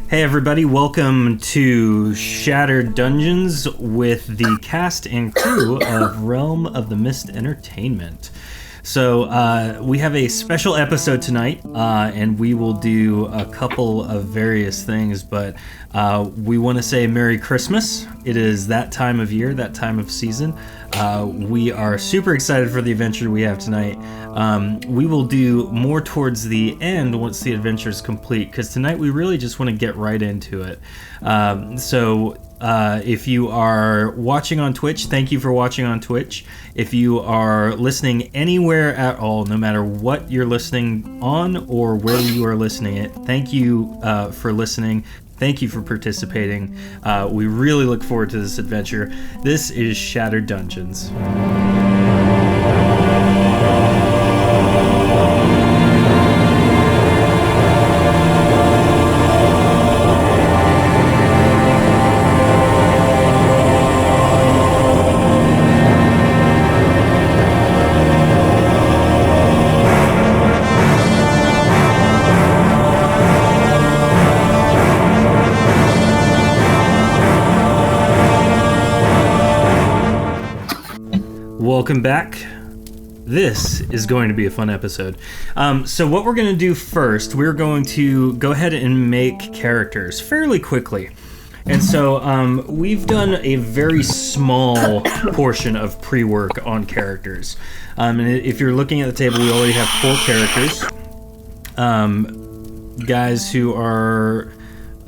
Hey everybody, welcome to Shattered Dungeons with the cast and crew of Realm of the Mist Entertainment. So we have a special episode tonight, and we will do a couple of various things, but we want to say Merry Christmas. It is that time of year, that time of season. We are super excited for the adventure we have tonight. We will do more towards the end once the adventure is complete, because tonight we really just want to get right into it. If you are watching on Twitch, thank you for watching on Twitch. If you are listening anywhere at all, no matter what you're listening on or where you are listening it, thank you for listening. Thank you for participating. We really look forward to this adventure. This is Shattered Dungeons. Welcome back. This is going to be a fun episode. So what we're going to do first, we're going to go ahead and make characters fairly quickly. And so we've done a very small portion of pre-work on characters. And if you're looking at the table, we already have 4 characters. Guys who are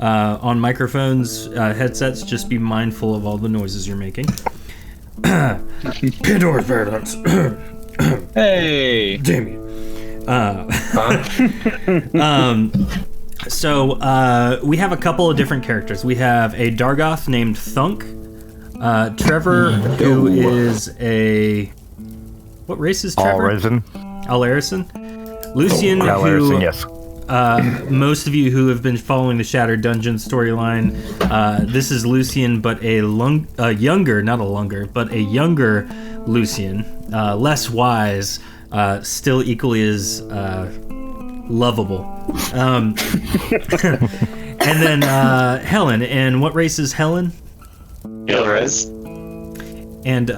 on microphones, headsets, just be mindful of all the noises you're making. Pandora's Paradox. Hey, Damien. We have a couple of different characters. We have a Dargoth named Thunk. Trevor, who is a... What race is Trevor? Alarisan. Lucian, who... Yes. Most of you who have been following the Shattered Dungeon storyline, this is Lucian, but a younger Lucian, less wise, still equally as lovable. And then Helen. And what race is Helen? Ilriz. And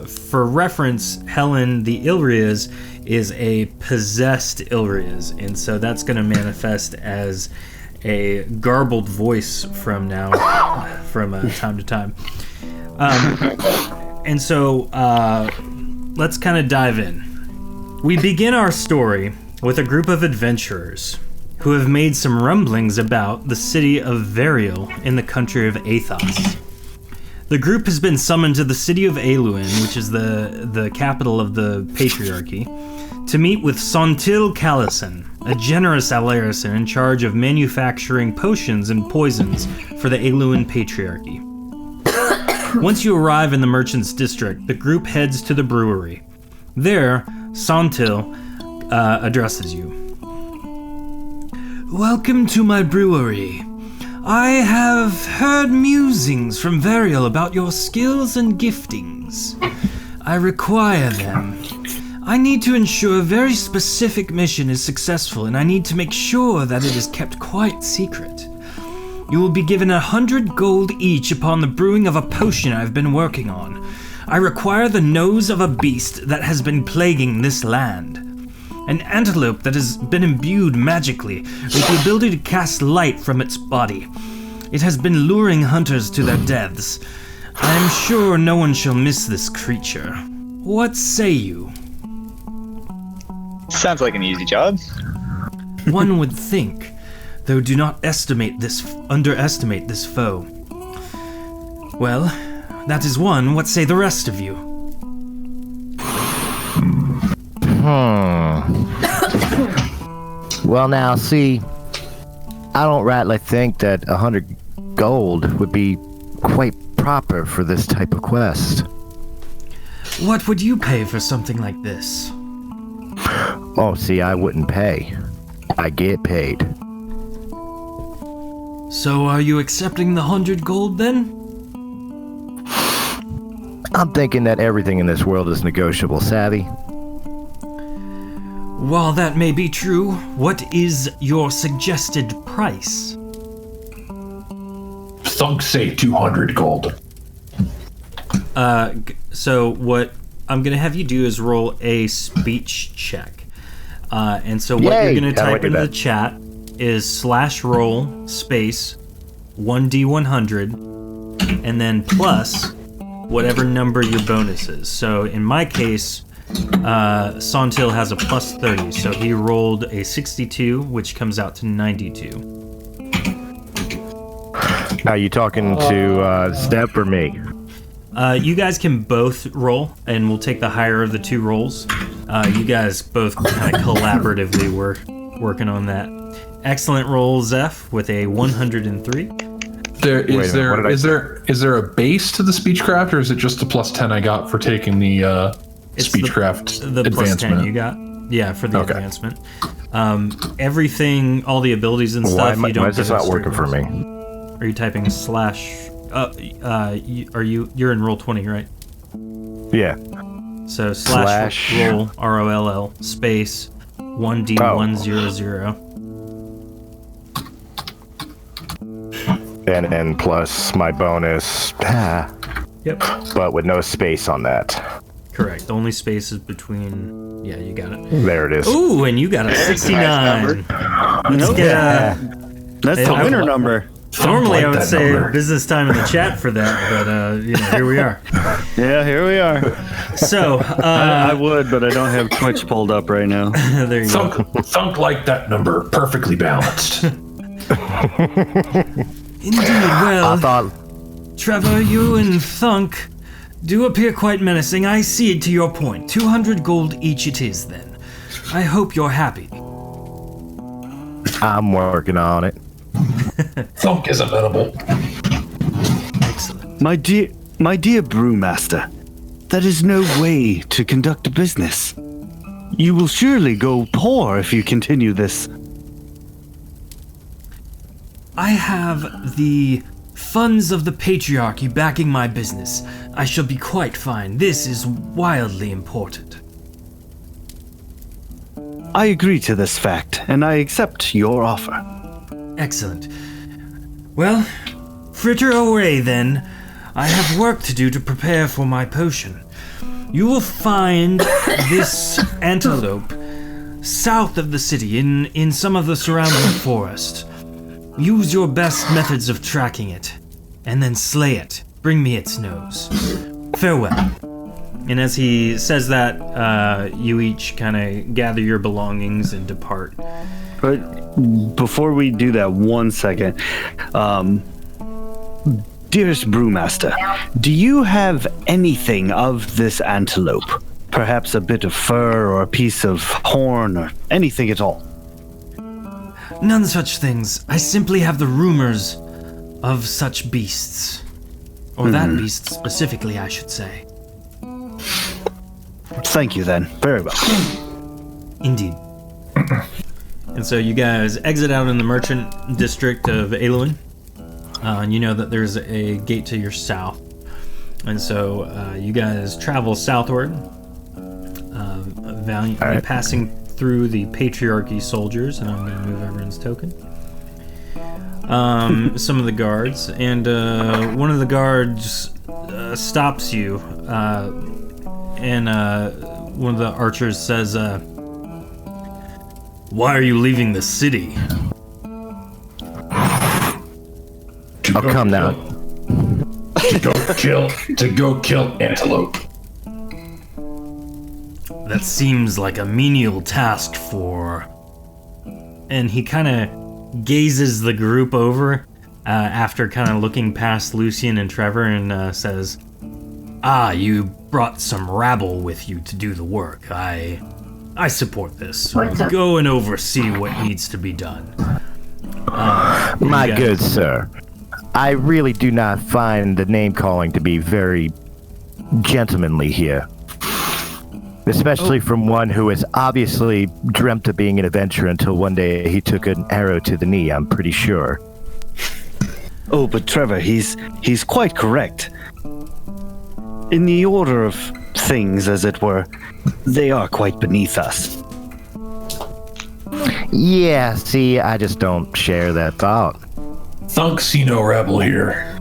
for reference, Helen the Ilriz is a possessed Ilriz, and so that's going to manifest as a garbled voice from time to time. And so let's kind of dive in. We begin our story with a group of adventurers who have made some rumblings about the city of Variel in the country of Athos. The group has been summoned to the city of Aluin, which is the capital of the Patriarchy, to meet with Sontil Callison, a generous Alarisan in charge of manufacturing potions and poisons for the Aluin Patriarchy. Once you arrive in the Merchants District, the group heads to the brewery. There, Sontil addresses you. Welcome to my brewery. I have heard musings from Variel about your skills and giftings. I require them. I need to ensure a very specific mission is successful, and I need to make sure that it is kept quite secret. You will be given 100 gold each upon the brewing of a potion I've been working on. I require the nose of a beast that has been plaguing this land. An antelope that has been imbued magically with the ability to cast light from its body. It has been luring hunters to their deaths. I am sure no one shall miss this creature. What say you? Sounds like an easy job. One would think, though do not underestimate this foe. Well, that is one. What say the rest of you? Well, now, see, I don't rightly think that 100 gold would be quite proper for this type of quest. What would you pay for something like this? Oh, see, I wouldn't pay. I get paid. So are you accepting the 100 gold then? I'm thinking that everything in this world is negotiable, savvy? While that may be true, what is your suggested price? Thunk say 200 gold. So what I'm gonna have you do is roll a speech check. And so what Yay! you're gonna How do I type do into that? the chat is /roll space 1d100 and then plus whatever number your bonus is. So in my case, Sontil has a plus 30, so he rolled a 62, which comes out to 92. Are you talking to Step or me? You guys can both roll, and we'll take the higher of the two rolls. You guys both kind of collaboratively were working on that. Excellent roll, Zeph, with a 103. Wait a minute, what did I Is there a base to the speechcraft, or is it just the plus 10 I got for taking the It's speechcraft the plus advancement? 10 you got. Yeah, for the Okay. advancement. Everything, all the abilities and stuff, you don't Why is this get not as working for straight me? rolls. Are you typing you're in roll 20, right? Yeah. So Slash- roll ROLL space 1D100. And plus my bonus. Yep. But with no space on that. Correct. The only space is between. Yeah, you got it. There it is. Ooh, and you got a 69. Let's get That's Hey, the I- winner number. Normally, like I would that say number. business time in the chat for that, but here we are. Yeah, here we are. So, I would, but I don't have Twitch pulled up right now. there you go. Thunk like that number, perfectly balanced. Indeed, well, I thought Trevor, you and Thunk do appear quite menacing. I cede to your point. 200 gold each it is, then. I hope you're happy. I'm working on it. Thunk is amenable. Excellent. My dear brewmaster, that is no way to conduct a business. You will surely go poor if you continue this. I have the funds of the patriarchy backing my business. I shall be quite fine. This is wildly important. I agree to this fact, and I accept your offer. Excellent. Well, fritter away then. I have work to do to prepare for my potion. You will find this antelope south of the city in some of the surrounding forest. Use your best methods of tracking it, and then slay it. Bring me its nose. Farewell. And as he says that, you each kind of gather your belongings and depart. But before we do that, 1 second. Dearest brewmaster, do you have anything of this antelope? Perhaps a bit of fur or a piece of horn or anything at all? None such things. I simply have the rumors of such beasts. Or that beast specifically, I should say. Thank you then. Very well. Indeed. And so you guys exit out in the merchant district of Aluin. And you know that there's a gate to your south. And so you guys travel southward, valiantly Alright. passing through the patriarchy soldiers. And I'm going to move everyone's token. Some of the guards. And one of the guards stops you. And one of the archers says, "Why are you leaving the city?" Oh, come now. To go kill antelope. That seems like a menial task for... And he kind of gazes the group over after kind of looking past Lucian and Trevor and says, "Ah, you brought some rabble with you to do the work. I support this. Go and oversee what needs to be done." My guys- good sir, I really do not find the name calling to be very gentlemanly here. Especially from one who has obviously dreamt of being an adventurer until one day he took an arrow to the knee, I'm pretty sure. Oh, but Trevor, he's quite correct. In the order of things, as it were, they are quite beneath us. Yeah, see, I just don't share that thought. Thunk see no rebel here.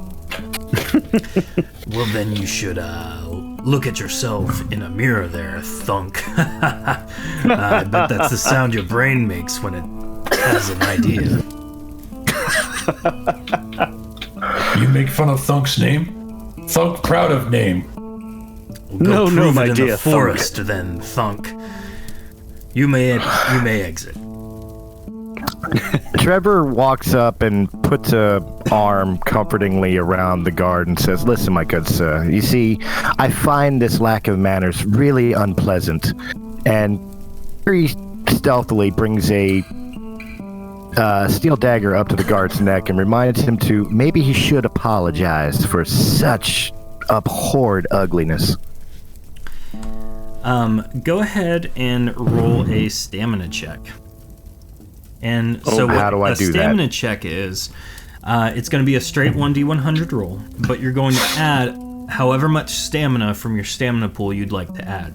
Well, then you should look at yourself in a mirror there, thunk. I bet that's the sound your brain makes when it has an idea. You make fun of Thunk's name? Thunk proud of name. Go No, prove my it in dear the forest, then, thunk. You may exit. Trevor walks up and puts a arm comfortingly around the guard and says, "Listen, my good sir, you see, I find this lack of manners really unpleasant," and very stealthily brings a steel dagger up to the guard's neck and reminds him to maybe he should apologize for such abhorred ugliness. Go ahead and roll a stamina check. And so how do I a do that? stamina check is, it's going to be a straight 1d100 roll, but you're going to add however much stamina from your stamina pool you'd like to add.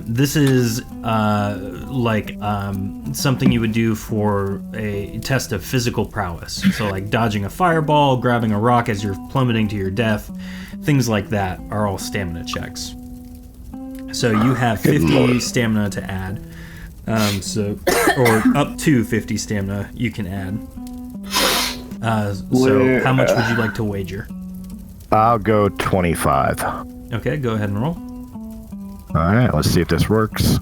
This is something you would do for a test of physical prowess. So like dodging a fireball, grabbing a rock as you're plummeting to your death, things like that are all stamina checks. So you have 50 stamina to add. Or up to 50 stamina you can add. So how much would you like to wager? I'll go 25. Okay, go ahead and roll. All right, let's see if this works.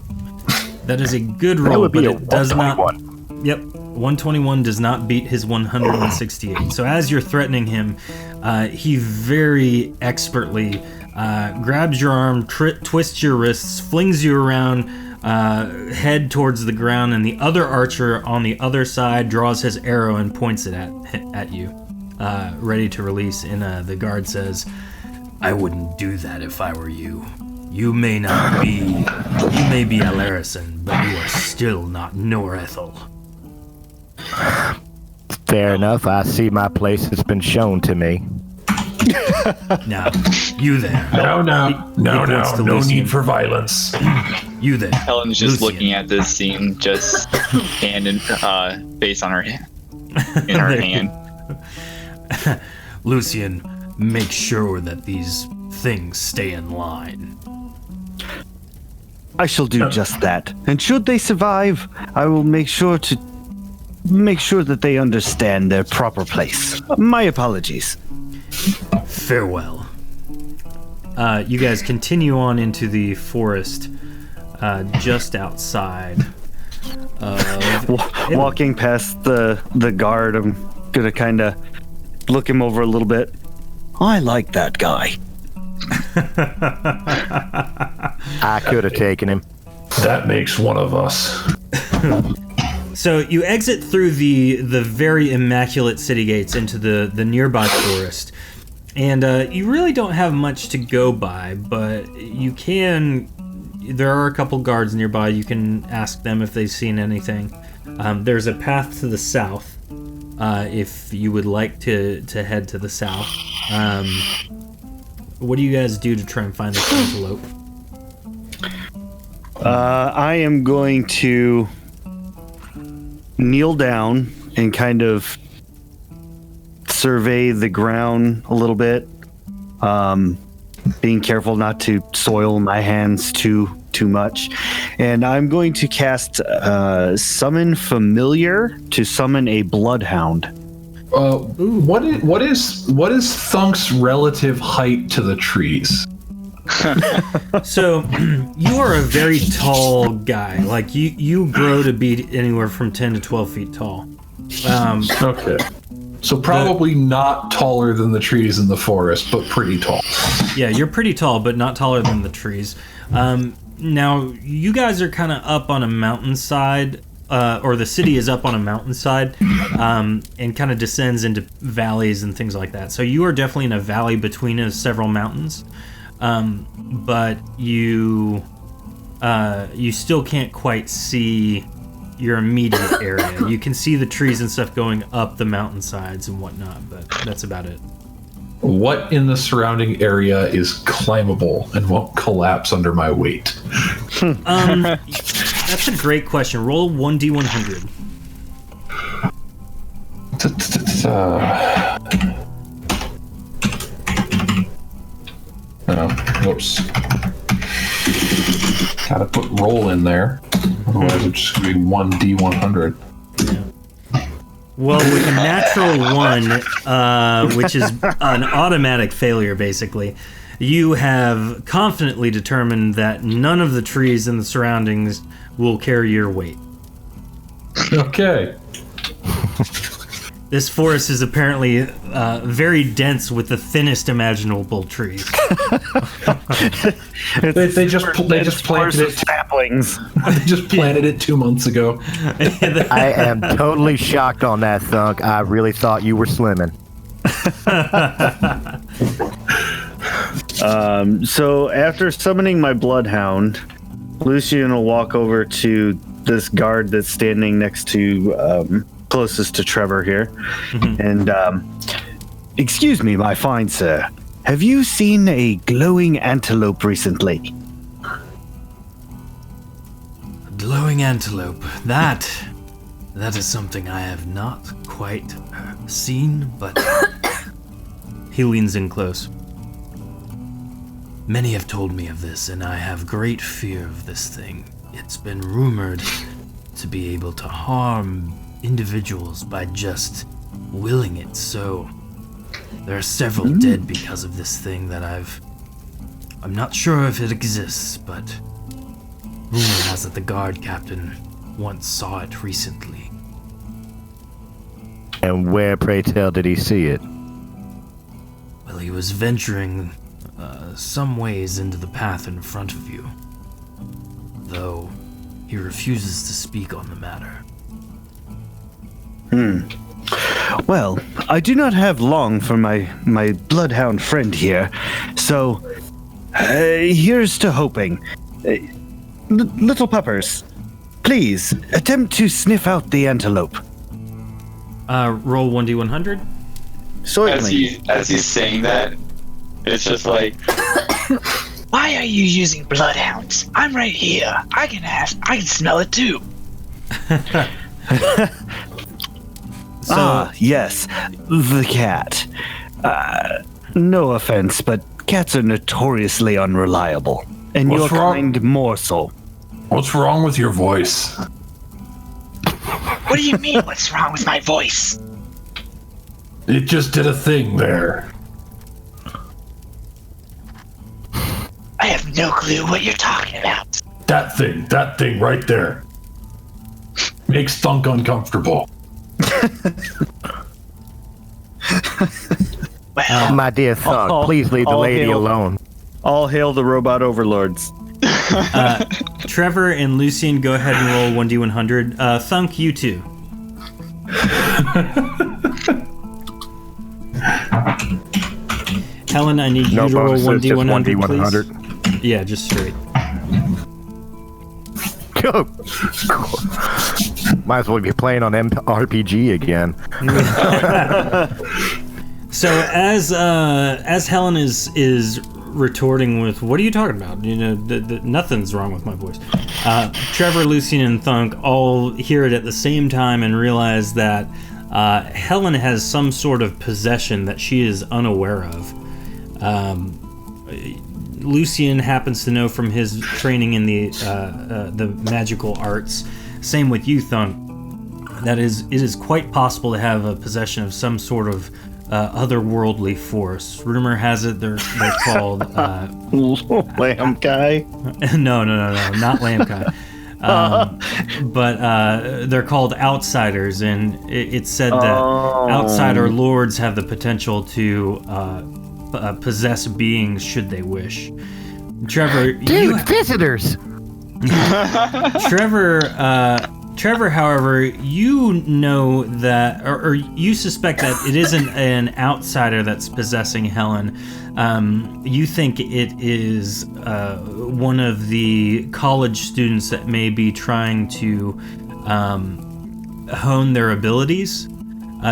That is a good That roll, would be but a it does not. 121. Yep, 121 does not beat his 168. So as you're threatening him, he very expertly grabs your arm, twists your wrists, flings you around, head towards the ground, and the other archer on the other side draws his arrow and points it at you, ready to release. And the guard says, "I wouldn't do that if I were you. You may be Alarison, but you are still not Norethel." Fair enough. I see my place has been shown to me. Now, you there. No points to Lucian. need for violence. You there. Helen's just Lucian. looking at this scene, just hand and face on her hand, in her hand. Lucian, make sure that these things stay in line. I shall do just that. And should they survive, I will make sure that they understand their proper place. My apologies. Farewell. You guys continue on into the forest, just outside of Walking past the guard, I'm gonna kind of look him over a little bit. I like that guy. I could have taken him. That makes one of us. So you exit through the very immaculate city gates into the nearby forest, and you really don't have much to go by, but you can. There are a couple guards nearby. You can ask them if they've seen anything. There's a path to the south, if you would like to head to the south. What do you guys do to try and find this antelope? I am going to kneel down and kind of survey the ground a little bit, being careful not to soil my hands too much. And I'm going to cast Summon Familiar to summon a Bloodhound. What is Thunk's relative height to the trees? So, you are a very tall guy. Like, you grow to be anywhere from 10 to 12 feet tall. Okay. So probably not taller than the trees in the forest, but pretty tall. Yeah, you're pretty tall, but not taller than the trees. Now, you guys are kind of up on a mountainside, or the city is up on a mountainside, and kind of descends into valleys and things like that. So you are definitely in a valley between several mountains. But you still can't quite see your immediate area. You can see the trees and stuff going up the mountainsides and whatnot, but that's about it. What in the surrounding area is climbable and won't collapse under my weight? That's a great question. Roll 1d100. Whoops. Gotta put roll in there. Otherwise, it's just gonna be 1d100. Well, with a natural 1, which is an automatic failure, basically, you have confidently determined that none of the trees in the surroundings will carry your weight. Okay. This forest is apparently very dense with the thinnest imaginable trees. They just planted it. Saplings. They just planted it 2 months ago. I am totally shocked on that, Thunk. I really thought you were slimming. So after summoning my bloodhound, Lucian will walk over to this guard that's standing next to closest to Trevor here, and excuse me, my fine sir, have you seen a glowing antelope recently? A glowing antelope. That is something I have not quite seen, but he leans in close. Many have told me of this, and I have great fear of this thing. It's been rumored to be able to harm individuals by just willing it, so there are several dead because of this thing that I'm not sure if it exists, but rumor has it the guard captain once saw it recently. And where, pray tell, did he see it? Well, he was venturing some ways into the path in front of you, though he refuses to speak on the matter. Well, I do not have long for my bloodhound friend here, so here's to hoping. Little puppers, please attempt to sniff out the antelope. Roll 1d100. Certainly. As he's saying that, it's just like, Why are you using bloodhounds? I'm right here. I can smell it too. Yes, the cat. No offense, but cats are notoriously unreliable. And What's your wrong? kind more so. What's wrong with your voice? What do you mean, what's wrong with my voice? It just did a thing there. I have no clue what you're talking about. That thing right there. Makes Thunk uncomfortable. Well, My dear Thunk, all- please leave the all lady hail- alone. All hail the robot overlords. Trevor and Lucian, go ahead and roll 1d100. Thunk, you too. Helen, I need you No to roll bonuses, just 1d100, 1d100. please. Yeah, just straight. Might as well be playing on RPG again. So as Helen is retorting with, "What are you talking about? You know, nothing's wrong with my voice." Trevor, Lucian, and Thunk all hear it at the same time and realize that Helen has some sort of possession that she is unaware of. Lucian happens to know from his training in the magical arts. Same with you, Thunk. That it is quite possible to have a possession of some sort of otherworldly force. Rumor has it they're called Lamb guy. no, not Lamkai. But they're called outsiders, and it's said that outsider lords have the potential to possess beings should they wish. Trevor, Dude, visitors! Trevor, however, you know that, or you suspect that it isn't an outsider that's possessing Helen. You think it is one of the college students that may be trying to hone their abilities.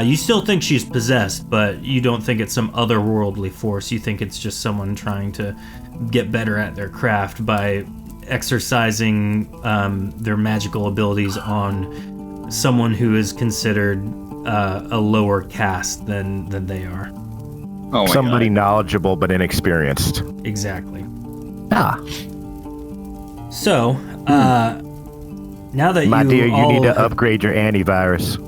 You still think she's possessed, but you don't think it's some otherworldly force. You think it's just someone trying to get better at their craft by exercising their magical abilities on someone who is considered a lower caste than they are. oh my Somebody God. knowledgeable but inexperienced. Exactly. Ah, So, now that my you dear, you all need to have- upgrade your antivirus.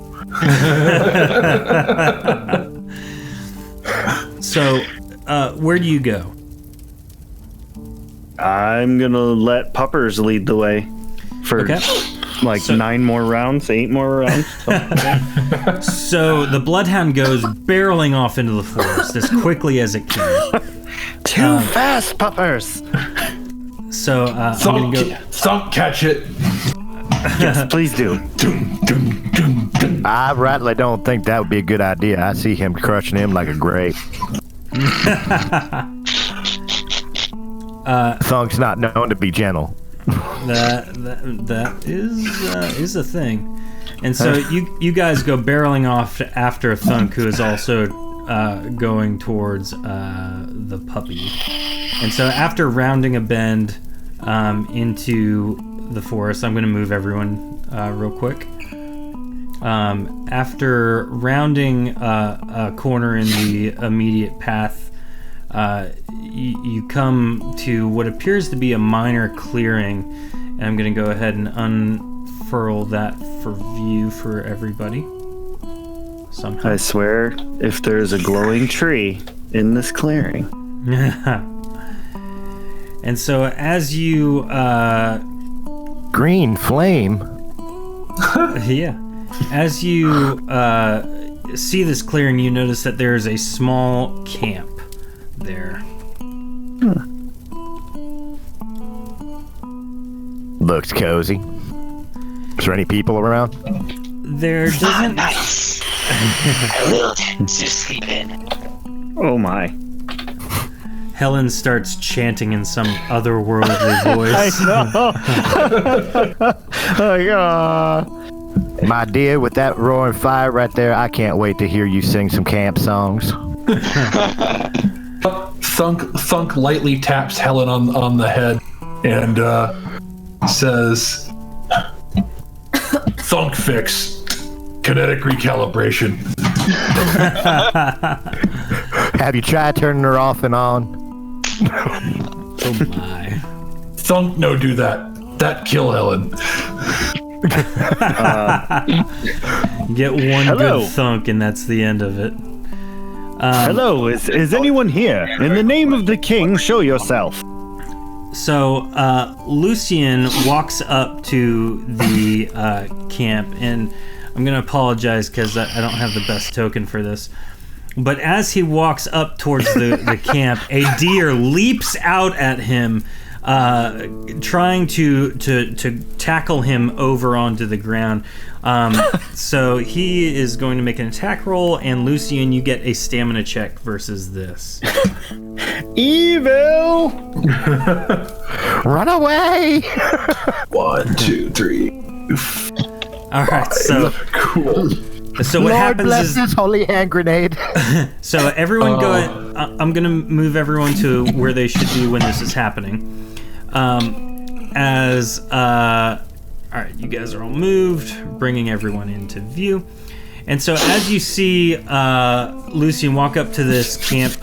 So, where do you go? I'm gonna let Puppers lead the way for Okay. like 8 more rounds. So the Bloodhound goes barreling off into the forest as quickly as it can. Too fast, Puppers. So I'm Thunk, gonna go. Thunk, catch it. Yes, please do. Doom, doom, doom, doom. I rightly don't think that would be a good idea. I see him crushing him like a grape. Thunk's not known to be gentle. That is a thing. And so you guys go barreling off after Thunk, who is also going towards the puppy. And so after rounding a bend into the forest, I'm going to move everyone real quick. After rounding a corner in the immediate path, you come to what appears to be a minor clearing, and I'm going to go ahead and unfurl that for view for everybody. Somehow. I swear, if there's a glowing tree in this clearing. And so as you, Green flame. yeah, as you see this clearing, you notice that there is a small camp there. Looks cozy. Is there any people around? There Ah, doesn't. nice. A little tent to sleep in. Oh my. Helen starts chanting in some otherworldly voice. My dear, with that roaring fire right there, I can't wait to hear you sing some camp songs. Thunk lightly taps Helen on the head and says, Thunk fix. Kinetic recalibration. Have you tried turning her off and on? Oh my. Thunk no do that. That kill Helen. Get one Hello. good thunk and that's the end of it. Hello, is anyone here? In the name of the king, show yourself. So Lucian walks up to the camp, and I'm going to apologize because I don't have the best token for this. But as he walks up towards the camp, a deer leaps out at him, trying to tackle him over onto the ground. So he is going to make an attack roll, and Lucian, you get a stamina check versus this. Evil! Run away! 1, 2, 3. All right, so Cool. what Lord happens bless is this holy hand grenade. so everyone go. I'm gonna move everyone to where they should be when this is happening. All right, you guys are all moved, bringing everyone into view. And so as you see Lucian walk up to this camp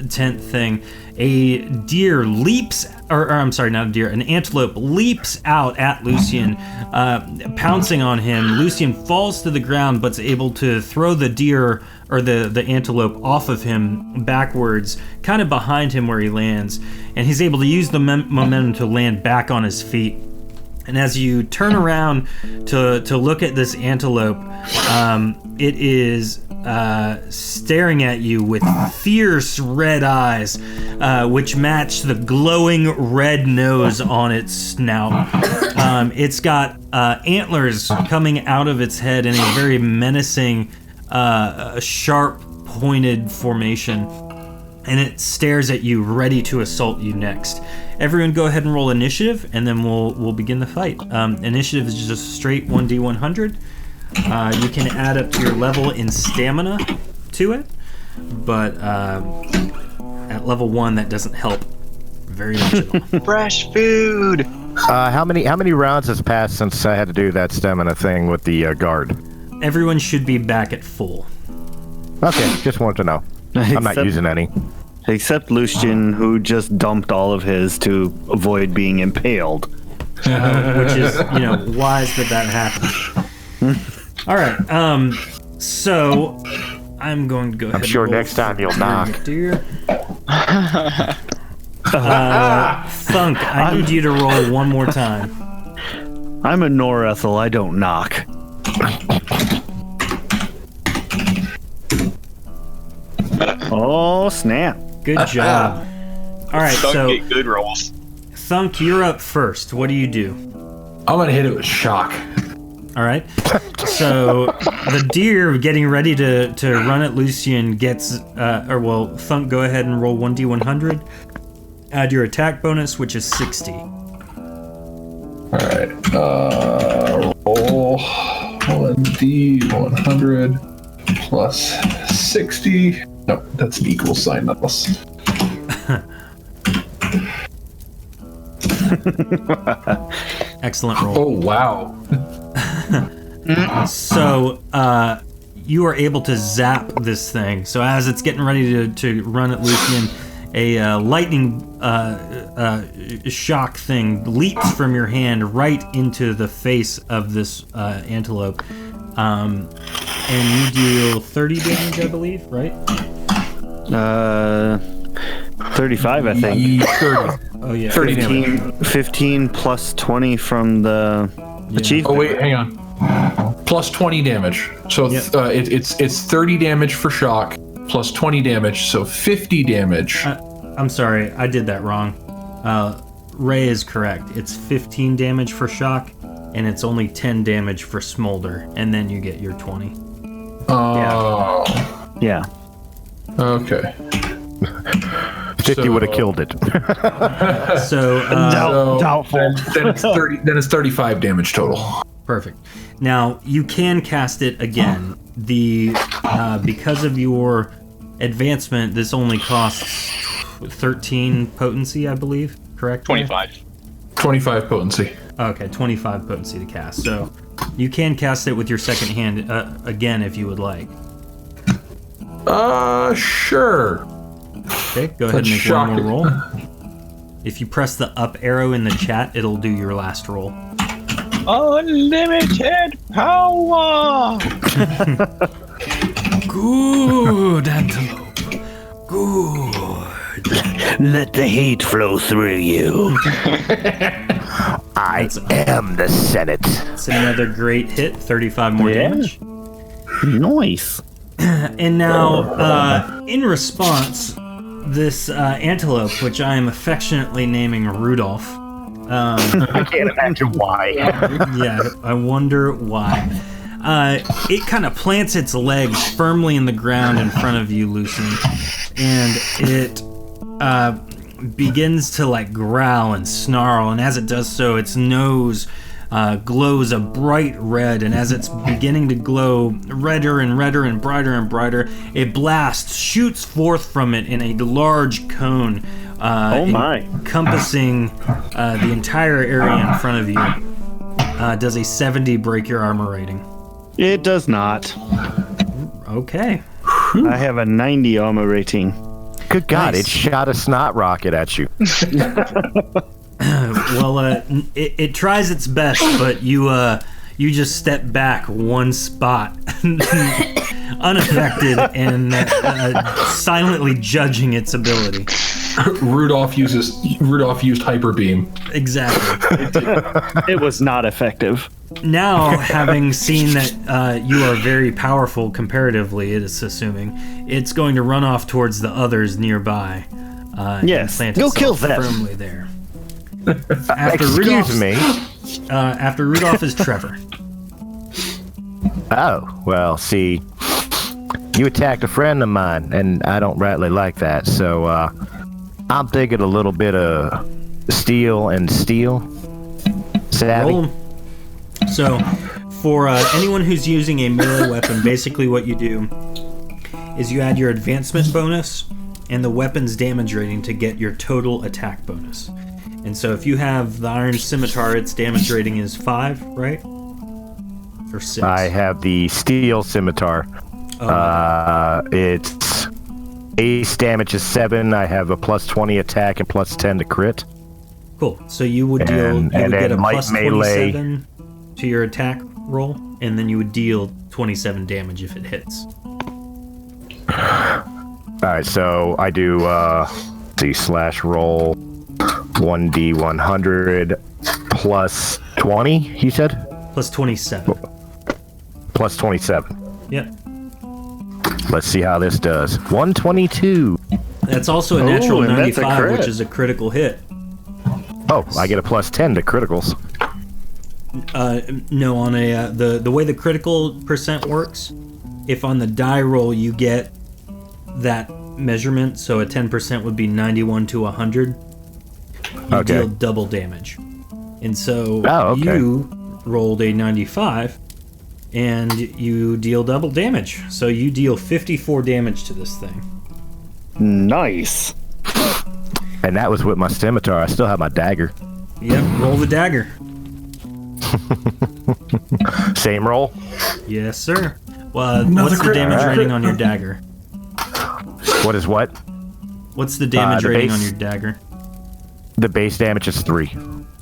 tent thing, a deer leaps, or I'm sorry, not a deer, an antelope leaps out at Lucian, pouncing on him. Lucian falls to the ground, but's able to throw the deer, or the antelope, off of him backwards, kind of behind him where he lands. And he's able to use the momentum to land back on his feet. And as you turn around to look at this antelope, it is staring at you with fierce red eyes, which match the glowing red nose on its snout. It's got antlers coming out of its head in a very menacing, sharp, pointed formation. And it stares at you, ready to assault you next. Everyone go ahead and roll initiative, and then we'll begin the fight. Initiative is just straight 1d100. You can add up your level in stamina to it, but at level 1 that doesn't help very much at all. Fresh food. How many rounds has passed since I had to do that stamina thing with the guard? Everyone should be back at full. Okay, just wanted to know. I'm not Except- using any. Except Lucian, who just dumped all of his to avoid being impaled. Which is, wise that happened. All right. So I'm going to go ahead. I'm sure and roll next time for you'll Grim knock. Deer. Thunk, I need you to roll one more time. I'm a Norethel, I don't knock. Oh, snap. Good job. All right, Don't so get good rolls. Thunk, you're up first. What do you do? I'm gonna hit it with shock. All right. So the deer getting ready to run at Lucian gets, Thunk, go ahead and roll 1d100. Add your attack bonus, which is 60. All right. Roll 1d100 plus 60. No, that's an equal sign, not plus. Excellent roll. Oh wow. So, you are able to zap this thing. So as it's getting ready to run at Lucian, a lightning shock thing leaps from your hand right into the face of this antelope. And you deal 30 damage, I believe, right? 35, I think. 30. Oh, yeah. 30 damage. 15 plus 20 from the achievement. Oh wait, hang on. Plus 20 damage. So Yep. it's 30 damage for shock, plus 20 damage, so 50 damage. I'm sorry, I did that wrong. Ray is correct. It's 15 damage for shock, and it's only 10 damage for smolder, and then you get your 20. Oh. Yeah. Okay. 50 would have killed it. So, So Doubtful. Then it's 30. Then it's 35 damage total. perfect. Now you can cast it again. Because of your advancement, this only costs 13 potency, I believe. Correct? 25. 25 potency. Okay, 25 potency to cast. So you can cast it with your second hand again if you would like. Sure. Okay, go ahead and Let's make shock one it. more roll. If you press the up arrow in the chat, it'll do your last roll. Unlimited power! Good, antelope. Good. Let the hate flow through you. I am the Senate. It's another great hit, 35 more Yeah. damage. Nice. And now, in response, this antelope, which I am affectionately naming Rudolph. I can't imagine why. Yeah, I wonder why. It kind of plants its legs firmly in the ground in front of you, Lucian, and it begins to like growl and snarl. And as it does so, its nose glows a bright red, and as it's beginning to glow redder and redder and brighter, a blast shoots forth from it in a large cone, Oh my. encompassing the entire area in front of you. Does a 70 break your armor rating? It does not. Okay. I have a 90 armor rating. Good God, Nice. it shot a snot rocket at you. Well, it tries its best, but you just step back one spot, unaffected and silently judging its ability. Rudolph used hyper beam. Exactly. It was not effective. Now, having seen that you are very powerful comparatively, it is assuming, it's going to run off towards the others nearby. Yes, and plant go itself kill them. firmly there. After Excuse me. After Rudolph is Trevor. Oh, well, see, you attacked a friend of mine, and I don't rightly like that, so I'm thinking a little bit of steel and steel. Savvy? Roll 'em. So, for anyone who's using a melee weapon, basically what you do is you add your advancement bonus and the weapon's damage rating to get your total attack bonus. And so if you have the Iron Scimitar, its damage rating is 5, right? Or 6? I have the steel scimitar. Oh, It's base damage is 7. I have a plus 20 attack and plus 10 to crit. Cool. So you would deal. And You would then get a light plus melee. 27 to your attack roll, and then you would deal 27 damage if it hits. Alright, so I do, slash roll 1d100 plus 20, you said? Plus 27. Plus 27. Yep. Let's see how this does. 122. That's also a natural and that's a 95, crit. which is a critical hit. Oh, I get a plus 10 to criticals. No, on a the way the critical percent works, if on the die roll you get that measurement, so a 10% would be 91 to 100, you Okay. deal double damage. And so Oh, okay. you rolled a 95, and you deal double damage. So you deal 54 damage to this thing. Nice. And that was with my scimitar. I still have my dagger. Yep, roll the dagger. Same roll? Yes, sir. Well, Another what's the crit. damage Alright. rating on your dagger? What is what? What's the damage The rating base- on your dagger? The base damage is 3.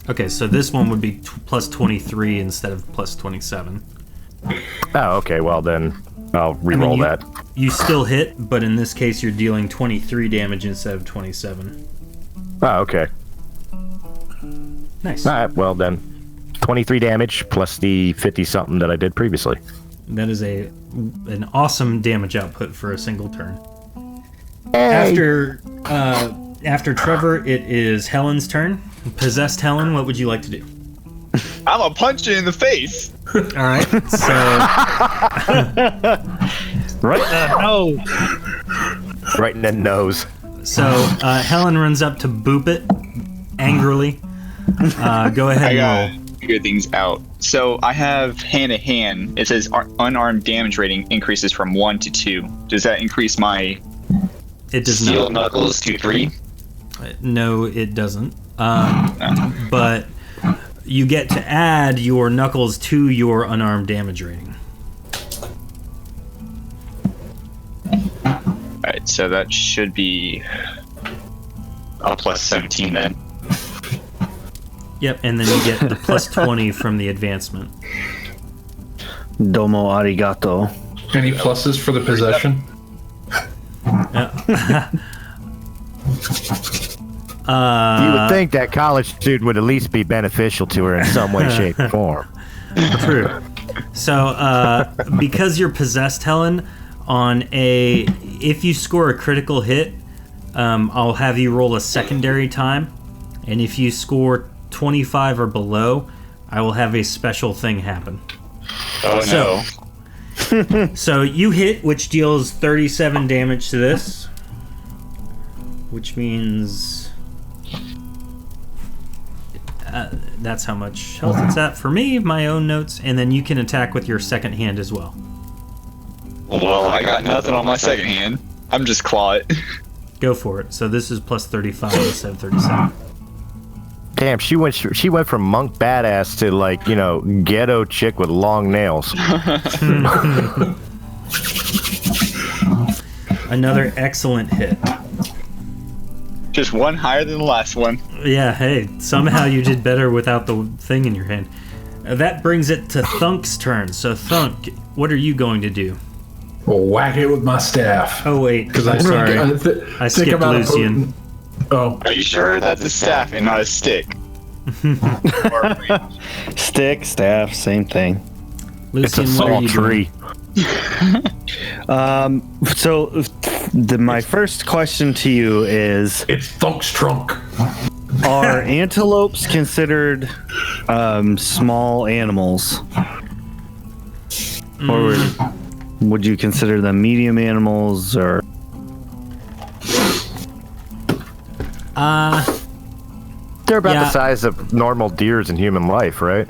Okay, so this one would be plus 23 instead of plus 27. Oh, okay. Well, then I'll re-roll that. You still hit, but in this case you're dealing 23 damage instead of 27. Oh, okay. Nice. All right. Well, then 23 damage plus the 50-something that I did previously. That is an awesome damage output for a single turn. After Trevor, it is Helen's turn. Possessed Helen, what would you like to do? I'm gonna punch you in the face. All right, so Right now. Right in the nose. Helen runs up to boop it angrily. Go ahead I and gotta roll. figure things out. So I have hand to hand. It says unarmed damage rating increases from 1 to 2. Does that increase my It does steel not. knuckles to 3? No, it doesn't. But you get to add your knuckles to your unarmed damage rating. Alright, so that should be a plus 17 then. Yep, and then you get the plus 20 from the advancement. Domo arigato. Any pluses for the possession? You would think that college student would at least be beneficial to her in some way, shape, or form. True. So, because you're possessed, Helen, if you score a critical hit, I'll have you roll a secondary time, and if you score 25 or below, I will have a special thing happen. Oh So- no. So you hit, which deals 37 damage to this, which means that's how much health it's at for me, my own notes, and then you can attack with your second hand as well. Well, I got nothing on my second hand. I'm just claw it. Go for it. So this is plus 35 instead of 37. Damn, she went from monk badass to ghetto chick with long nails. Another excellent hit. Just one higher than the last one. Yeah, hey, somehow you did better without the thing in your hand. That brings it to Thunk's turn. So Thunk, what are you going to do? We'll whack it with my staff. Oh wait, Because I'm sorry. I skipped I'm out of Lucian. Oh, Are you sure that's a staff and not a stick? Stick, staff, same thing. It's a Lucian, what are salt you tree. So, my first question to you is: it's Thunk's trunk. are antelopes considered small animals, or would you consider them medium animals? Or They're about Yeah. the size of normal deers in human life, right?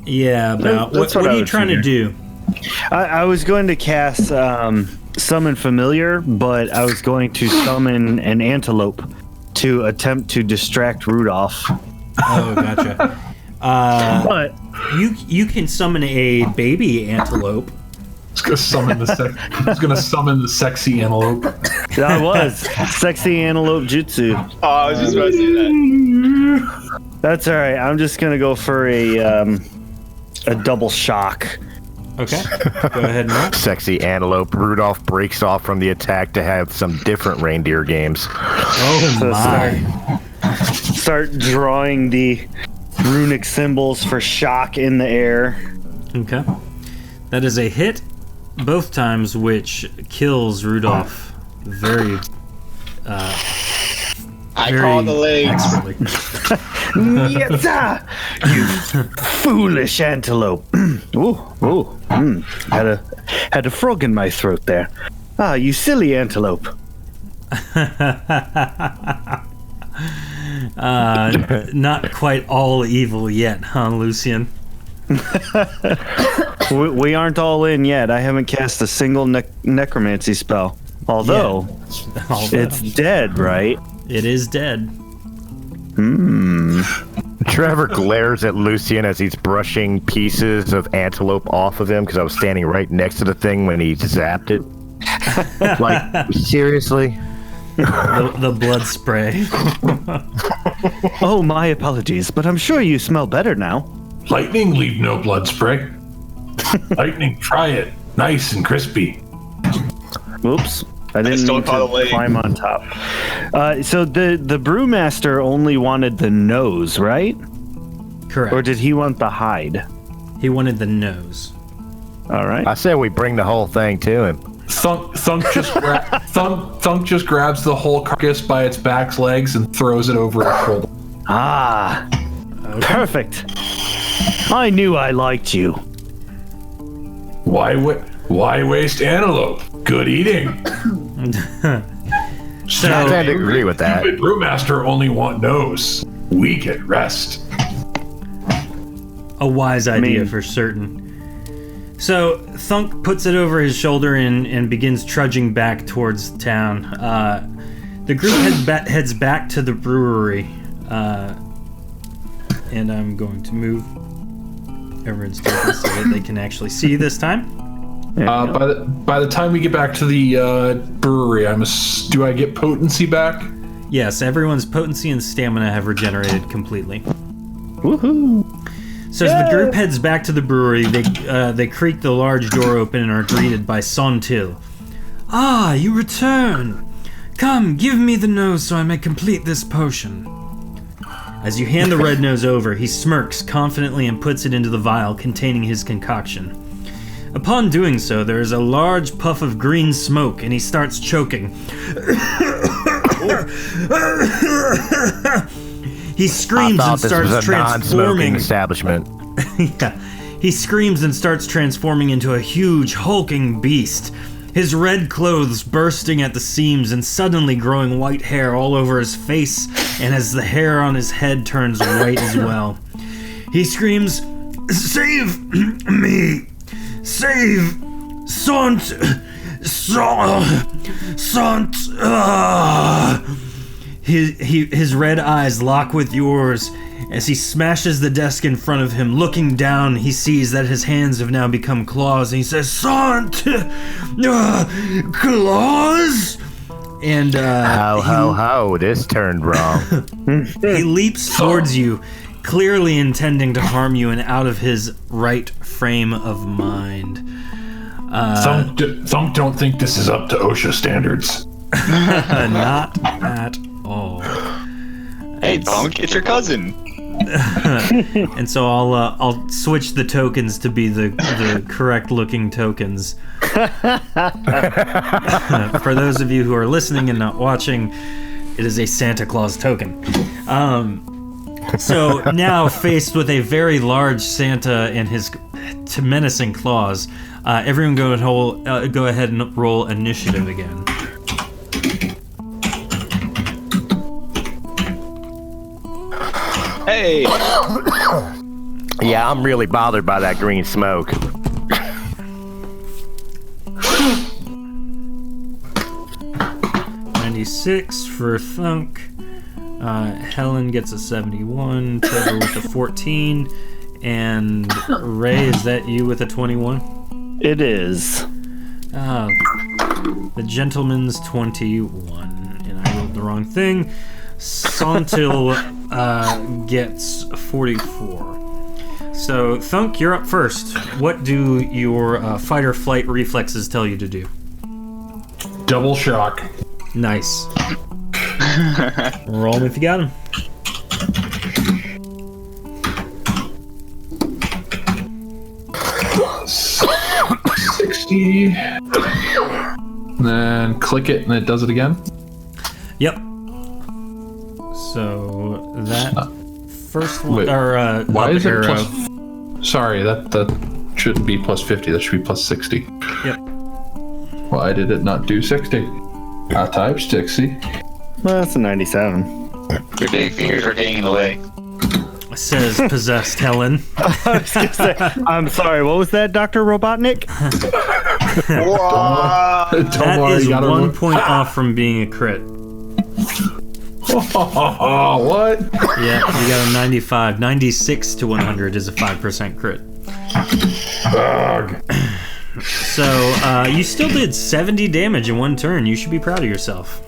Yeah, about That's what what are I you would trying to do? I was going to cast summon familiar, but I was going to summon an antelope to attempt to distract Rudolph. Oh, gotcha. But You can summon a baby antelope. He's gonna summon the sexy antelope. That was sexy antelope jutsu. Oh, I was just about to say that. That's all right. I'm just gonna go for a double shock. Okay. Go ahead and roll. Sexy antelope. Rudolph breaks off from the attack to have some different reindeer games. Oh So my. start drawing the runic symbols for shock in the air. Okay. That is a hit both times, which kills Rudolph very I call the legs. expertly. Yatta! You foolish antelope. Had a frog in my throat there. Ah, you silly antelope. Not quite all evil yet, huh, Lucian? We aren't all in yet. I haven't cast a single necromancy spell. Although, it's dead, right? It is dead. Trevor glares at Lucian as he's brushing pieces of antelope off of him because I was standing right next to the thing when he zapped it. Like, seriously? The blood spray. Oh, my apologies, but I'm sure you smell better now. Lightning, leave no blood spray. Lightning, try it. Nice and crispy. Oops. I didn't still mean call to it late. climb on top. So the brewmaster only wanted the nose, right? Correct. Or did he want the hide? He wanted the nose. All right. I said we bring the whole thing to him. Thunk just grabs the whole carcass by its back legs and throws it over his shoulder. Ah, perfect. I knew I liked you. Why waste antelope? Good eating. I tend to agree with that. Stupid brewmaster only want nose. We get rest. A wise idea for certain. So Thunk puts it over his shoulder and begins trudging back towards town. The group heads back to the brewery, and I'm going to move everyone's tokens so that they can actually see this time. By the time we get back to the brewery, do I get potency back? Yes, everyone's potency and stamina have regenerated completely. Woohoo! So as the group heads back to the brewery, they creak the large door open and are greeted by Sontil. Ah, you return! Come, give me the nose so I may complete this potion. As you hand the red nose over, he smirks confidently and puts it into the vial containing his concoction. Upon doing so, there is a large puff of green smoke and he starts choking. He screams I and thought this starts was a non-smoking transforming. establishment. Yeah. He screams and starts transforming into a huge, hulking beast. His red clothes bursting at the seams and suddenly growing white hair all over his face, and as the hair on his head turns white as well. He screams, "Save me! Save Sant! His red eyes lock with yours. As he smashes the desk in front of him, looking down, he sees that his hands have now become claws, and he says, "Sant! Claws?" And How, this turned wrong. he leaps towards you, clearly intending to harm you and out of his right frame of mind. Thunk don't think this is up to OSHA standards. Not at all. Hey, Thunk, it's your cousin. And so I'll switch the tokens to be the correct looking tokens. For those of you who are listening and not watching, it is a Santa Claus token. So now faced with a very large Santa and his menacing claws, everyone go ahead and roll initiative again. Hey, Yeah, I'm really bothered by that green smoke. $96 for Thunk. Helen gets a 71. Trevor with a 14. And Ray, is that you with a 21? It is. The gentleman's 21, and I rolled the wrong thing. Sontil gets 44. So, Thunk, you're up first. What do your fight or flight reflexes tell you to do? Double shock. Nice. Roll 'em if you got him. $60. Then click it and it does it again. Yep. So that first one, Wait, or why up is it arrow. plus? Sorry, that shouldn't be plus 50. That should be plus 60. Yep. Why did it not do 60? I typed 60. Well, that's a 97. Your big fingers are getting in the way. Says possessed Helen. I was gonna say, I'm sorry, what was that, Dr. Robotnik? Whoa! Don't That worry, is you gotta 1 point off from being a crit. Oh, what? Yeah, you got a 95. 96 to 100 is a 5% crit. Ugh. So, you still did 70 damage in one turn. You should be proud of yourself.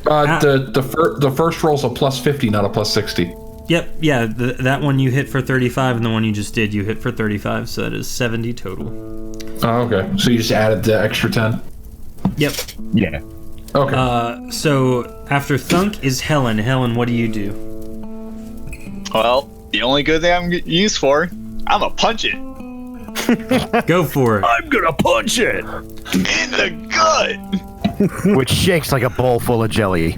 The first roll's a plus 50, not a plus 60. Yep, yeah, that one you hit for 35, and the one you just did, you hit for 35, so that is 70 total. Oh, okay. So you just added the extra 10? Yep. Yeah. Okay. So, after Thunk is Helen. Helen, what do you do? Well, the only good thing I'm used for, I'm gonna punch it Go for it. I'm gonna punch it! in the gut. Which shakes like a bowl full of jelly.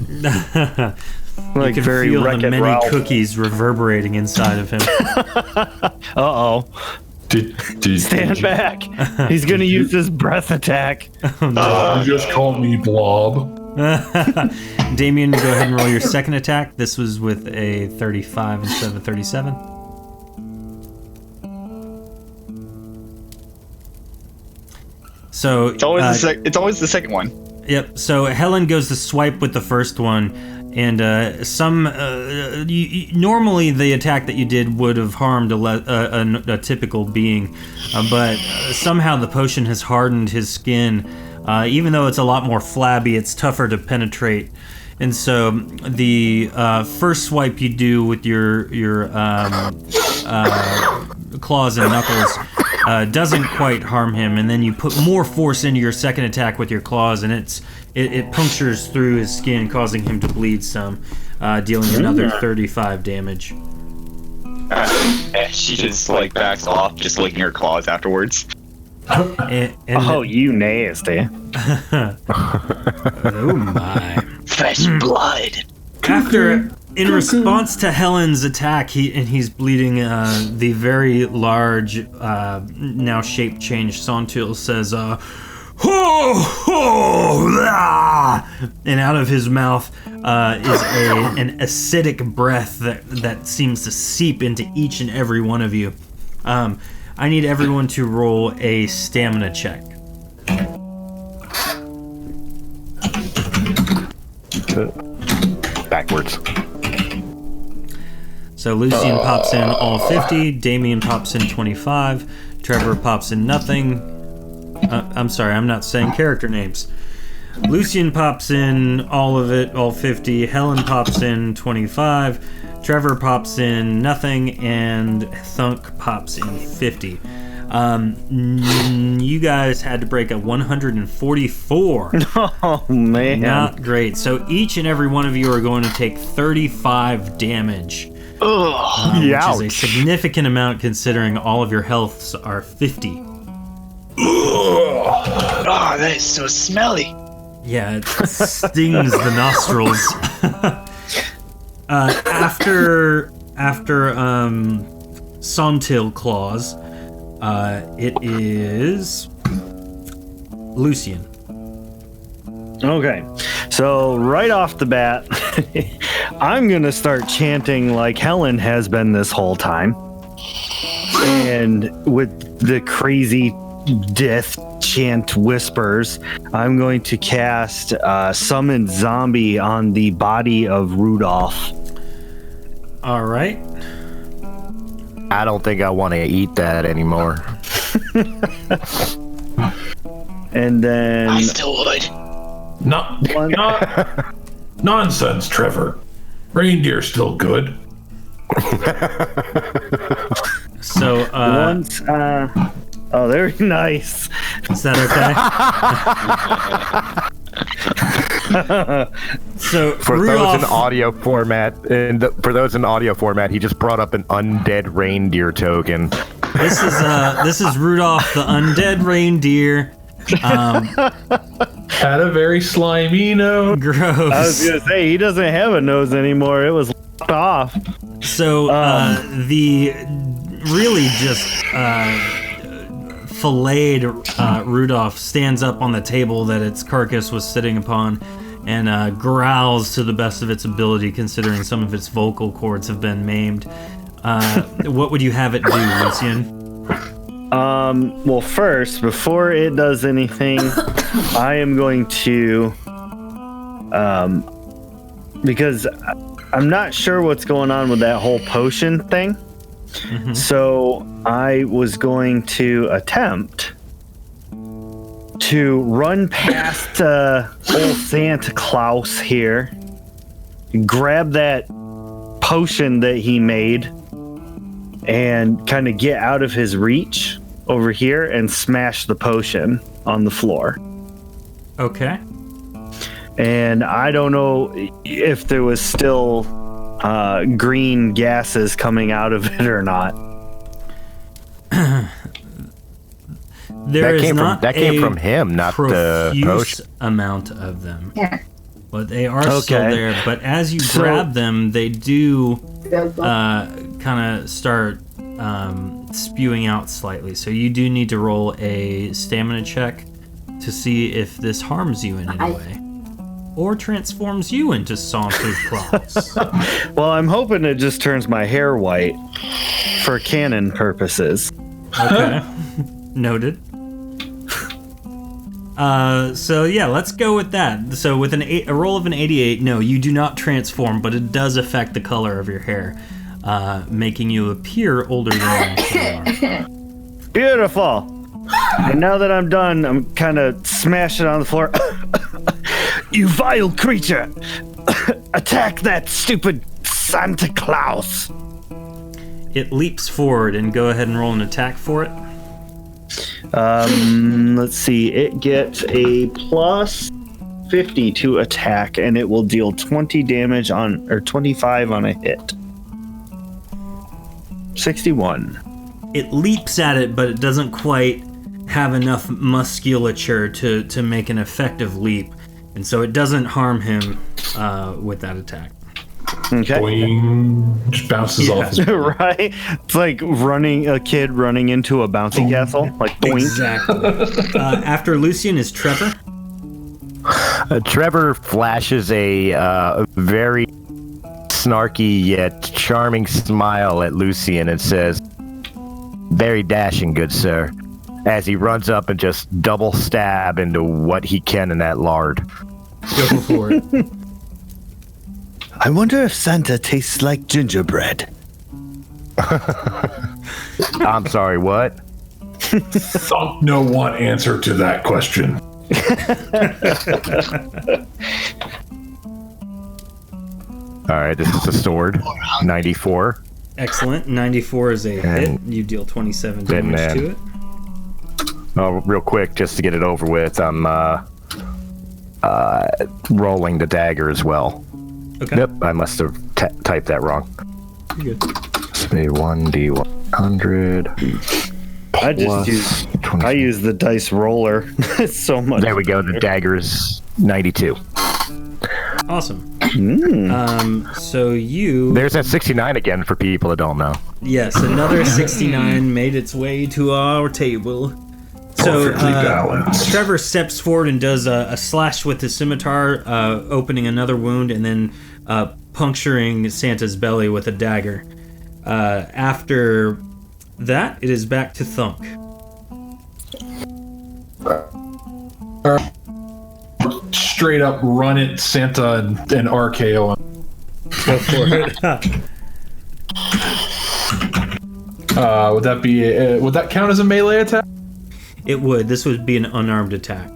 Like You can very feel the Wreck-It many Ralph. cookies reverberating inside of him. Uh-oh. Stand back. He's gonna use his breath attack. You just called me Blob. Damien, go ahead and roll your second attack. This was with a 35 instead of a 37. So It's always it's always the second one. Yep. So Helen goes to swipe with the first one, and normally the attack that you did would have harmed a typical being, but somehow the potion has hardened his skin. Even though it's a lot more flabby, it's tougher to penetrate. And so the first swipe you do with your claws and knuckles doesn't quite harm him, and then you put more force into your second attack with your claws, and it punctures through his skin, causing him to bleed some, dealing another 35 damage. She just like backs off, just licking her claws afterwards. And Oh, you nasty. oh my! Fresh blood. In response to Helen's attack, he's bleeding. The very large, now shape changed Sontil says, "Ho ho!" Ah! And out of his mouth is an acidic breath that seems to seep into each and every one of you. I need everyone to roll a stamina check. Backwards. So Lucian pops in all 50, Damien pops in 25, Trevor pops in nothing. I'm sorry, I'm not saying character names. Lucian pops in all of it, all 50, Helen pops in 25, Trevor pops in nothing, and Thunk pops in 50. You guys had to break a 144. Oh, man. Not great. So each and every one of you are going to take 35 damage. Ugh. Which is a Ouch. significant amount considering all of your healths are 50. Oh, that is so smelly. Yeah, it stings the nostrils. After Sontil claws, it is Lucian. Okay, so right off the bat, I'm gonna start chanting like Helen has been this whole time, and with the crazy death chant whispers, I'm going to cast Summon Zombie on the body of Rudolph. All right. I don't think I want to eat that anymore. And And then I still would. Nonsense, Trevor. Reindeer's still good. So, once. Oh, very nice. is that okay? So For Rudolph, those in audio format, he just brought up an undead reindeer token. this is Rudolph the undead reindeer. Had a very slimy nose. Gross. I was gonna say he doesn't have a nose anymore. It was locked off. So the really just filleted Rudolph stands up on the table that its carcass was sitting upon and growls to the best of its ability, considering some of its vocal cords have been maimed. What would you have it do, Lucian? Well, first, before it does anything, I am going to, because I'm not sure what's going on with that whole potion thing. Mm-hmm. So I was going to attempt to run past old Santa Claus here, grab that potion that he made, and kind of get out of his reach over here and smash the potion on the floor. Okay. And I don't know if there was still green gases coming out of it or not. There is not that came from him, not the profuse potion. amount of them. Yeah. But they are still Okay. there. But as you grab them, they do kind of start spewing out slightly. So you do need to roll a stamina check to see if this harms you in any way. Or transforms you into Santa Claus. Well, I'm hoping it just turns my hair white for canon purposes. Okay. Noted. So yeah, let's go with that. So with a roll of an 88, no, you do not transform, but it does affect the color of your hair, making you appear older than you actually are. Beautiful. And now that I'm done, I'm kind of smashing on the floor. You vile creature! Attack that stupid Santa Claus! It leaps forward and go ahead and roll an attack for it. Let's see. It gets a plus 50 to attack, and it will deal 20 damage on, or 25 on a hit. 61. It leaps at it, but it doesn't quite have enough musculature to make an effective leap, and so it doesn't harm him with that attack. Okay. Boing. Just bounces off his Right? It's like a kid running into a bouncy castle. Like, boing. Exactly. After Lucian is Trevor. Trevor flashes a very snarky yet charming smile at Lucian and says, "Very dashing, good sir," as he runs up and just double stab into what he can in that lard. Go for it. I wonder if Santa tastes like gingerbread. I'm sorry, what? Thunk no one answer to that question. All right, this is a sword. 94. Excellent. 94 is a hit. You deal 27 damage man. to it. Oh, real quick, just to get it over with, I'm rolling the dagger as well. Okay. Yep, I must have typed that wrong. You're good. Let's be 1d100. I just use 20. I use the dice roller. It's so much. There we go. The dagger's 92. Awesome. So you... There's that 69 again for people that don't know. Yes, another 69 made its way to our table. So Perfectly balanced. Trevor steps forward and does a slash with his scimitar, opening another wound and then puncturing Santa's belly with a dagger. After that, it is back to Thunk. Straight up run at Santa and RKO him. Go for it. Would that count as a melee attack? It would. This would be an unarmed attack.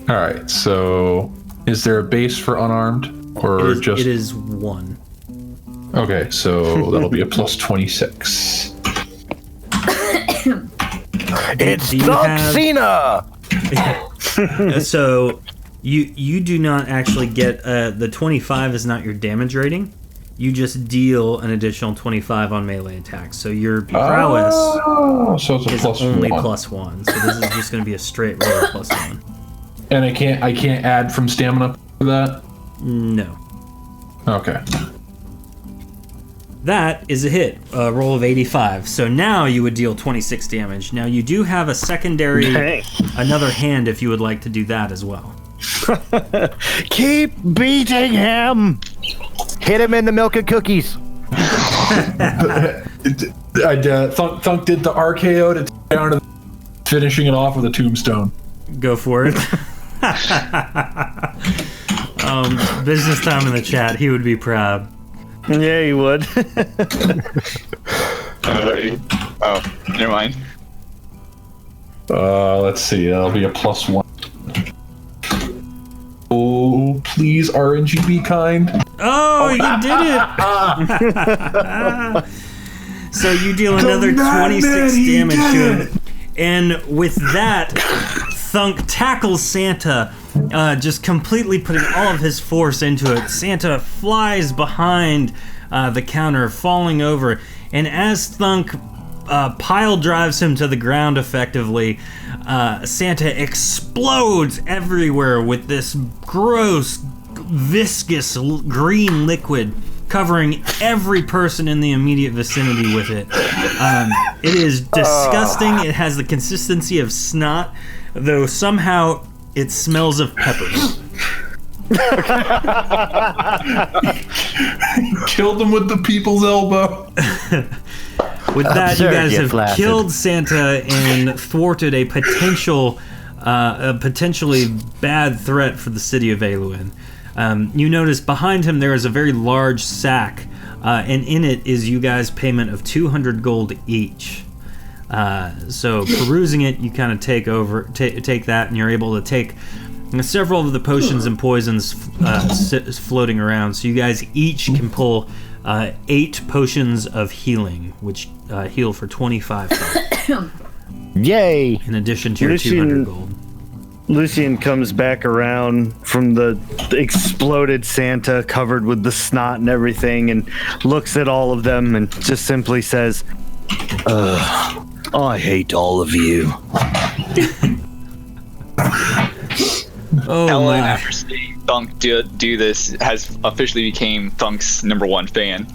All right. So, is there a base for unarmed, or just? It is 1. Okay, so that'll be a plus 26. It's Do you Thunk have- Cena! So you do not actually get the 25 is not your damage rating. You just deal an additional 25 on melee attacks. So your prowess So it's a is plus only 1. +1. So this is just going to be a straight roll of +1. And I can't add from stamina for that. No. Okay. That is a hit, a roll of 85. So now you would deal 26 damage. Now you do have a secondary, Dang. another hand if you would like to do that as well. Keep beating him! Hit him in the milk and cookies. Thunk did the RKO to take down to finishing it off with a tombstone. Go for it. Business time in the chat. He would be proud. Yeah, you would. Oh, never mind. Let's see. That'll be a plus 1. Oh, please, RNG, be kind. Oh, you did it! So you deal another 26 damage to him. And with that, Thunk tackles Santa, just completely putting all of his force into it. Santa flies behind the counter, falling over. And as Thunk pile drives him to the ground effectively, Santa explodes everywhere with this gross, viscous green liquid, covering every person in the immediate vicinity with it. It is disgusting. It has the consistency of snot, though somehow it smells of peppers. Killed him with the people's elbow. With that, you Absurd, guys you have flaccid. killed Santa and thwarted a potentially bad threat for the city of Aluin. You notice behind him there is a very large sack, and in it is you guys' payment of 200 gold each. So perusing it, you kind of take that, and you're able to take several of the potions and poisons floating around. So you guys each can pull 8 potions of healing, which heal for 25 gold, Yay! in addition to your Lucian- 200 gold. Lucian comes back around from the exploded Santa covered with the snot and everything and looks at all of them and just simply says, I hate all of you. Oh Ella, my! after seeing Thunk do this, has officially became Thunk's #1 fan.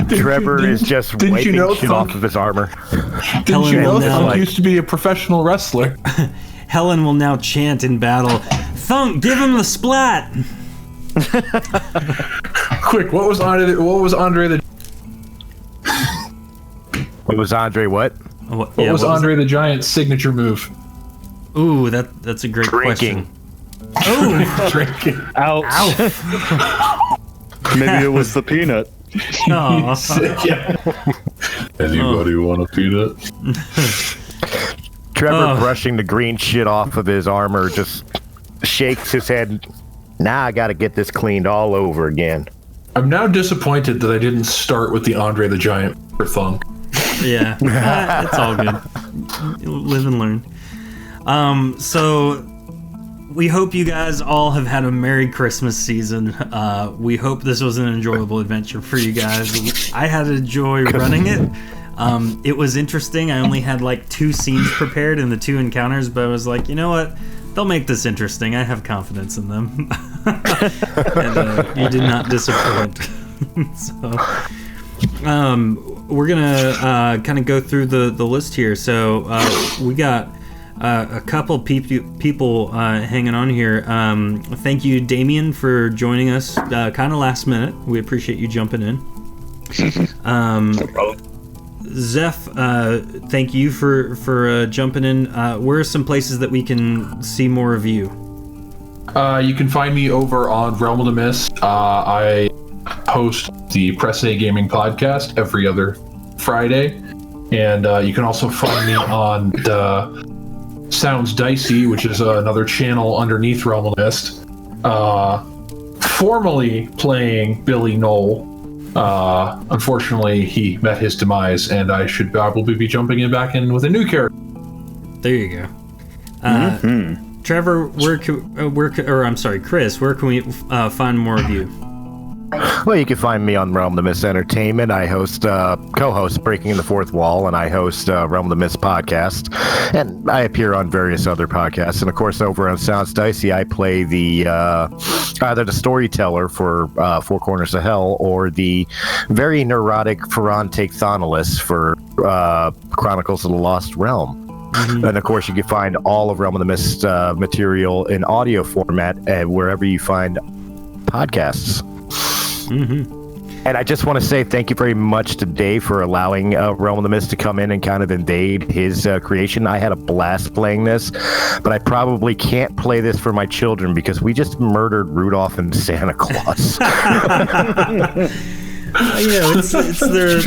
Trevor is just didn't you wiping know shit Thunk- off of his armor. Didn't Helen you know will that now- Thunk used to be a professional wrestler? Helen will now chant in battle, "Thunk, give him the splat!" Quick, what was Andre the What was Andre what? What was Andre the Giant's signature move? Ooh, that's a great Drinking. question. Ooh, Drinking. Ouch. Maybe it was the peanut. aw. Yeah. Anybody want a peanut? Trevor, Oh. brushing the green shit off of his armor, just shakes his head. Now I gotta get this cleaned all over again. I'm now disappointed that I didn't start with the Andre the Giant for Thunk. Yeah, it's all good. Live and learn. So we hope you guys all have had a Merry Christmas season. We hope this was an enjoyable adventure for you guys. I had a joy running it. It was interesting. I only had like 2 scenes prepared in the 2 encounters, but I was like, you know what? They'll make this interesting. I have confidence in them. And you did not disappoint. So we're gonna kind of go through the list here. So we got a couple people hanging on here. Thank you, Damien, for joining us kind of last minute. We appreciate you jumping in. Zeph, thank you for jumping in. Where are some places that we can see more of you? You can find me over on Realm of the Mist. I host the Press A Gaming podcast every other Friday. And you can also find me on the Sounds Dicey, which is another channel underneath Realm of the Mist. Formerly playing Billy Knoll. Unfortunately, he met his demise, and I should probably be jumping back in with a new character. There you go. Trevor, Chris, where can we find more of you? Well, you can find me on Realm of the Mist Entertainment. I host, co-host Breaking the Fourth Wall, and I host Realm of the Mist podcast. And I appear on various other podcasts. And of course, over on Sounds Dicey, I play the either the storyteller for Four Corners of Hell or the very neurotic Ferrante Thanalis for Chronicles of the Lost Realm. And of course, you can find all of Realm of the Mist material in audio format wherever you find podcasts. And I just want to say thank you very much to Dave for allowing Realm of the Mist to come in and kind of invade his creation. I had a blast playing this, but I probably can't play this for my children because we just murdered Rudolph and Santa Claus. It's their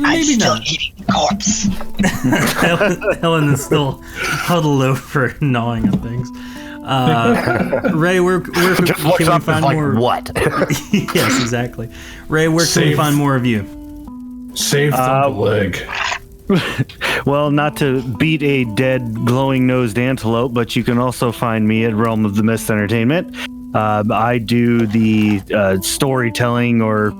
maybe still not. eating corpse. Helen is still huddled over, gnawing on things. Ray, where can we find more? What? Yes, exactly. Ray, where can we find more of you? Save the leg. Well, not to beat a dead, glowing-nosed antelope, but you can also find me at Realm of the Mist Entertainment. I do the storytelling or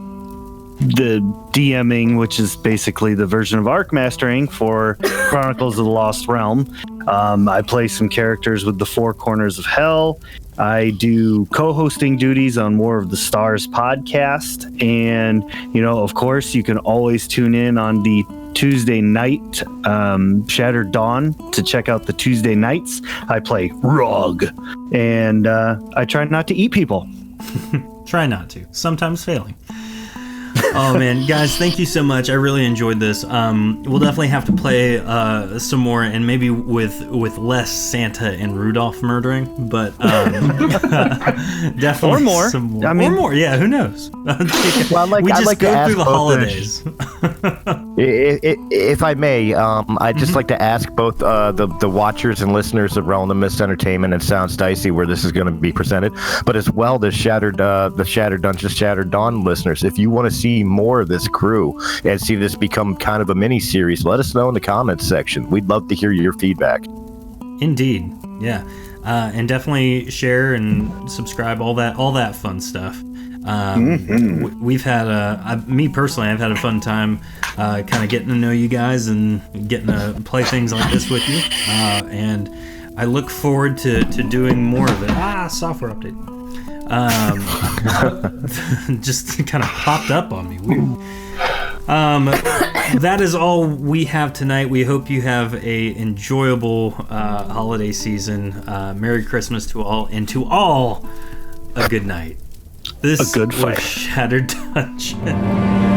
the DMing, which is basically the version of Arc Mastering for Chronicles of the Lost Realm. I play some characters with the Four Corners of Hell. I do co-hosting duties on War of the Stars podcast. And, of course, you can always tune in on the Tuesday night Shattered Dawn to check out the Tuesday nights. I play Rogue. And I try not to eat people. Try not to. Sometimes failing. Oh man, guys, thank you so much. I really enjoyed this. We'll definitely have to play some more, and maybe with less Santa and Rudolph murdering, but definitely or more. Some more. I mean, or more. Yeah, who knows? Well, we just I'd like go to through the ask holidays. If I may, I'd just like to ask both the watchers and listeners of Realm of the Mist Entertainment and Sounds Dicey, where this is going to be presented, but as well the Shattered Dawn listeners. If you want to see more of this crew and see this become kind of a mini series, let us know in the comments section. We'd love to hear your feedback. Indeed, yeah, and definitely share and subscribe, all that fun stuff. We've had me personally, I've had a fun time kind of getting to know you guys and getting to play things like this with you, and I look forward to doing more of it. Software update. Just kind of popped up on me. Weird. That is all we have tonight. We hope you have a enjoyable holiday season. Merry Christmas to all, and to all, a good night. This a good fight. was Shattered Dungeon.